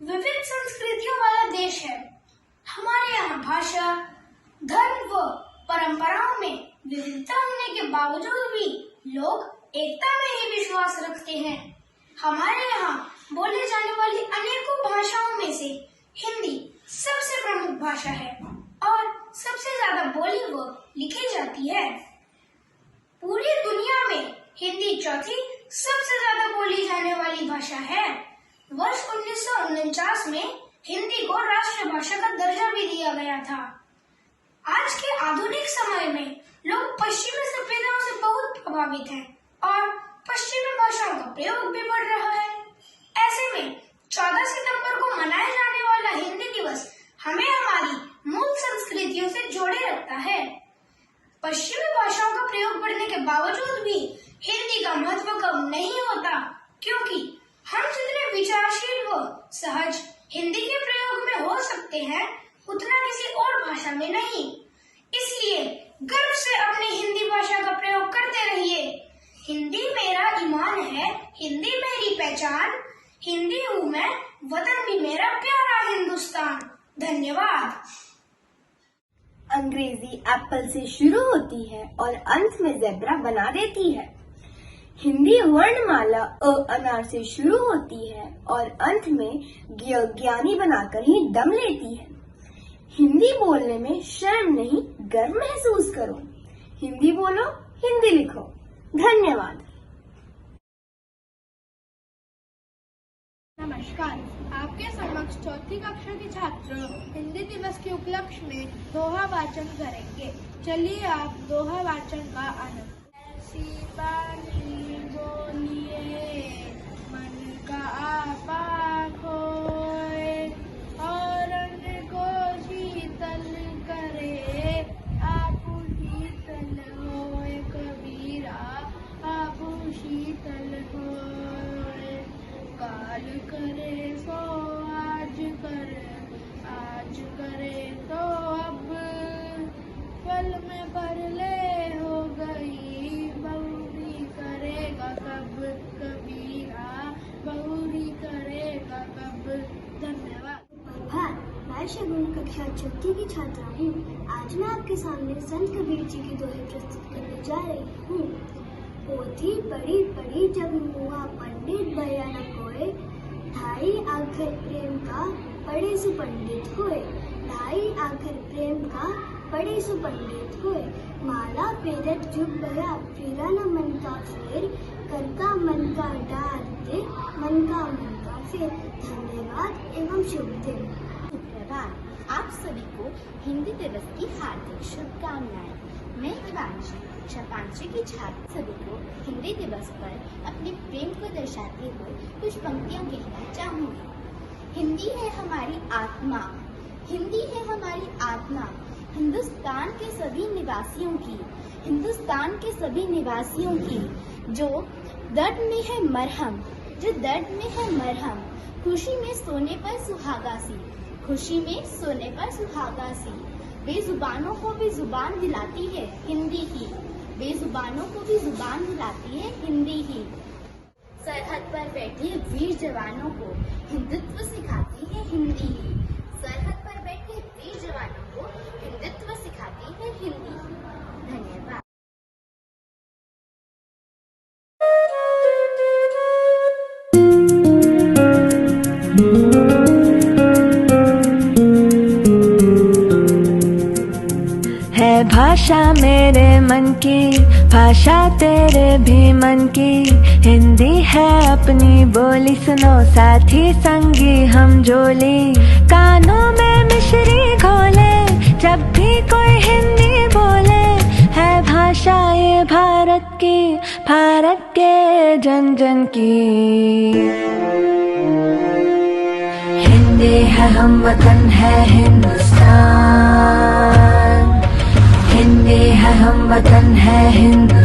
विविध संस्कृतियों वाला देश है। हमारे यहाँ भाषा, धर्म व परंपराओं में विविधता होने के बावजूद भी लोग एकता में ही विश्वास रखते हैं। हमारे यहाँ बोले जाने वाली अनेकों भाषाओं में से हिंदी सबसे प्रमुख भाषा है और सबसे ज्यादा बोली व लिखी जाती है। पूरी दुनिया में हिंदी चौथी सबसे ज्यादा बोली जाने वाली भाषा है। वर्ष 1949 में हिंदी को राष्ट्रभाषा का दर्जा भी दिया गया था। आज के आधुनिक समय में लोग पश्चिमी सभ्यताओं से बहुत प्रभावित हैं और पश्चिमी भाषाओं का प्रयोग भी बढ़ रहा है। ऐसे में 14 सितंबर को मनाया जाने वाला हिंदी दिवस हमें हमारी मूल संस्कृतियों से जोड़े रखता है। पश्चिमी भाषाओं का प्रयोग बढ़ने के बावजूद भी हिंदी का महत्व कम नहीं होता, क्योंकि हम जितने विचारशील व सहज हिंदी के प्रयोग में हो सकते हैं, उतना किसी और भाषा में नहीं। इसलिए गर्व से अपनी हिंदी भाषा का प्रयोग करते रहिए। हिंदी मेरा ईमान है, हिंदी मेरी पहचान, हिंदी हूँ मैं, वतन भी मेरा प्यारा हिंदुस्तान। धन्यवाद। अंग्रेजी एप्पल से शुरू होती है और अंत में ज़ेब्रा बना देती है। हिंदी वर्णमाला अ अनार से शुरू होती है और अंत में ज्ञानी बनाकर ही दम लेती है। हिंदी बोलने में शर्म नहीं, गर्व महसूस करो। हिंदी बोलो, हिंदी लिखो। धन्यवाद। नमस्कार, आपके समक्ष चौथी कक्षा के छात्र हिंदी दिवस के उपलक्ष्य में दोहा वाचन करेंगे। चलिए आप दोहा वाचन का आनंद। ऐसी बानी बोलिए मन का आपा खोए और अन्न को शीतल करे आपू शीतल होए कबीरा आपू शीतल होए। काल करे सो आज करे तो अब पल में परले हो गई बहुरी करेगा कब कबीरा बहुरी करेगा कब। धन्यवाद। मैं शगुन कक्षा चौथी की छात्रा हूँ। आज मैं आपके सामने संत कबीर जी की दोहे प्रस्तुत करने जा रही हूँ। पोथी पढ़ी पढ़ी जब मुआ पंडित दया न कोय, ढाई आखर प्रेम का पढ़े सु पंडित होए। ढाई आखर प्रेम का पढ़े सु पंडित होए। माला पेरत जुग गया फिरा न मन का फेर, करता मन का डार दे मन का फेर। धन्यवाद एवं शुभ दिन। सुप्रभात। आप सभी को हिंदी दिवस की हार्दिक शुभकामनाएं। मैं हिमांशी कक्षा 5 की छात्र सभी को हिंदी दिवस पर अपने प्रेम को दर्शाते हुए कुछ पंक्तियां कहना चाहूंगी। हिंदी है हमारी आत्मा, हिंदी है हमारी आत्मा, हिंदुस्तान के सभी निवासियों की, हिंदुस्तान के सभी निवासियों की, जो दर्द में है मरहम, जो दर्द में है मरहम। खुशी में सोने पर सुहागा सी, खुशी में सोने पर सुहागा सी। बेजुबानों को भी जुबान दिलाती है हिंदी ही, बेजुबानों को भी जुबान दिलाती है हिंदी ही। सरहद पर बैठे वीर जवानों को हिंदुत्व सिखाती है हिंदी ही, सरहद पर बैठे वीर जवानों को हिंदुत्व सिखाती है हिंदी ही। धन्यवाद। भाषा मेरे मन की, भाषा तेरे भी मन की, हिंदी है अपनी बोली सुनो साथी संगी हम जोली। कानों में मिश्री घोले जब भी कोई हिंदी बोले, है भाषा ये भारत की, भारत के जन जन की। हिंदी है हम वतन है हिंदुस्तान, हिंदी है हम वतन है हिंदुस्तान।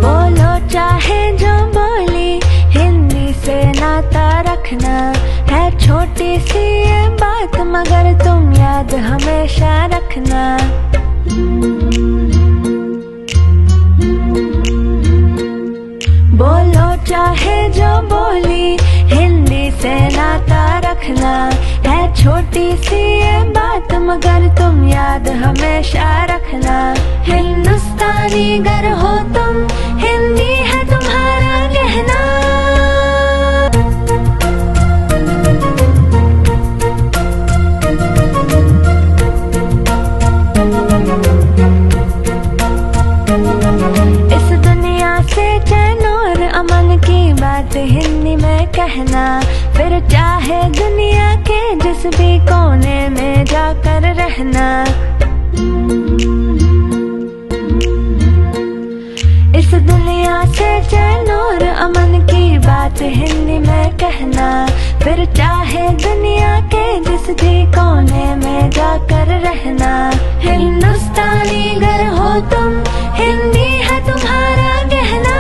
बोलो चाहे जो बोली, हिंदी से नाता रखना है छोटी सी ये बात मगर तुम याद हमेशा रखना। बोलो चाहे जो बोली हिंदी से नाता रखना। है छोटी सी ये बात मगर तुम याद हमेशा रखना। हिंदुस्तानी गर हो तुम, हिंदी है तुम्हारा कहना। इस दुनिया से चैन और अमन की बात हिंदी में कहना। फिर चाहे दुनिया के जिस भी कोने में जाकर रहना। इस दुनिया से चैन और अमन की बात हिंदी में कहना। फिर चाहे दुनिया के जिस भी कोने में जाकर रहना। हिंदुस्तानी गर हो तुम, हिंदी है तुम्हारा कहना।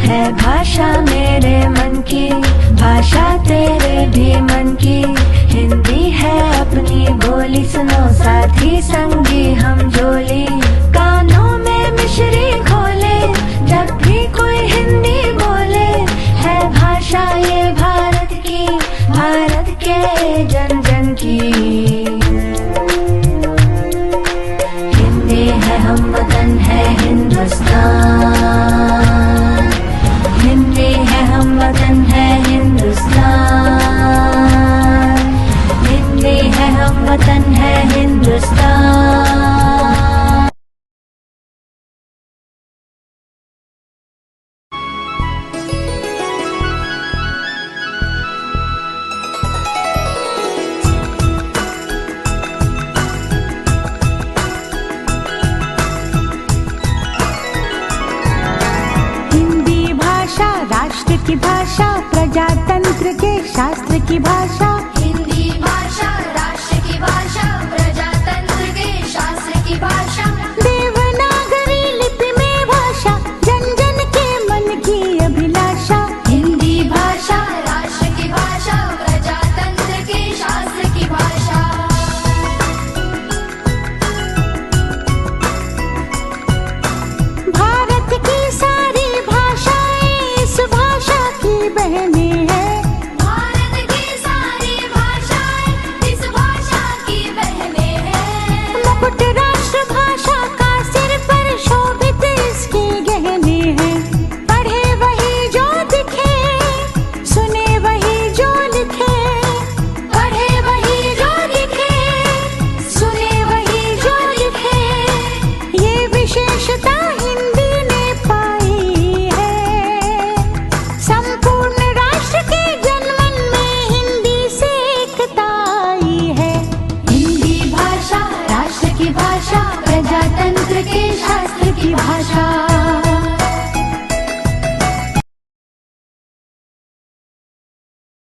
है भाषा मेरे मन की, भाषा तेरे भी मन की। हिंदी है अपनी बोली, सुनो साथी संगी हम जोली। कानों में मिश्री खोले जब भी कोई हिंदी बोले। है भाषा ये भारत की, भारत के जन जन की। हिंदी है हम वतन है हिंदुस्तान। हिंदी है हम वतन है हिंदुस्तान। हिंदी है हम वतन है हिंदुस्तान। हिंदी भाषा राष्ट्र की भाषा, प्रजातंत्र के शास्त्र की भाषा। हिंदी भाषा राष्ट्र की भाषा, प्रजातंत्र के शास्त्र की भाषा। देवनागरी लिपि में भाषा, जन जन के मन की अभिलाषा। हिंदी भाषा राष्ट्र की भाषा, प्रजातंत्र के शास्त्र की भाषा। भारत की सारी भाषाएं इस भाषा की बहनें हैं। भारत की सारी भाषाएं इस भाषा की बहनें हैं। मुकुट राष्ट्र भाषा का सिर पर शोभित इसके गहने हैं। पढ़े वही जो दिखे, सुने वही जो लिखे। पढ़े वही जो दिखे, सुने वही जो लिखे। ये विशेषता हिंदी ने पाई है। संपूर्ण राष्ट्र के जनमन में हिंदी से एकता आई है। हिंदी भाषा राष्ट्र की भाषा, प्रजातंत्र के शास्त्र की भाषा।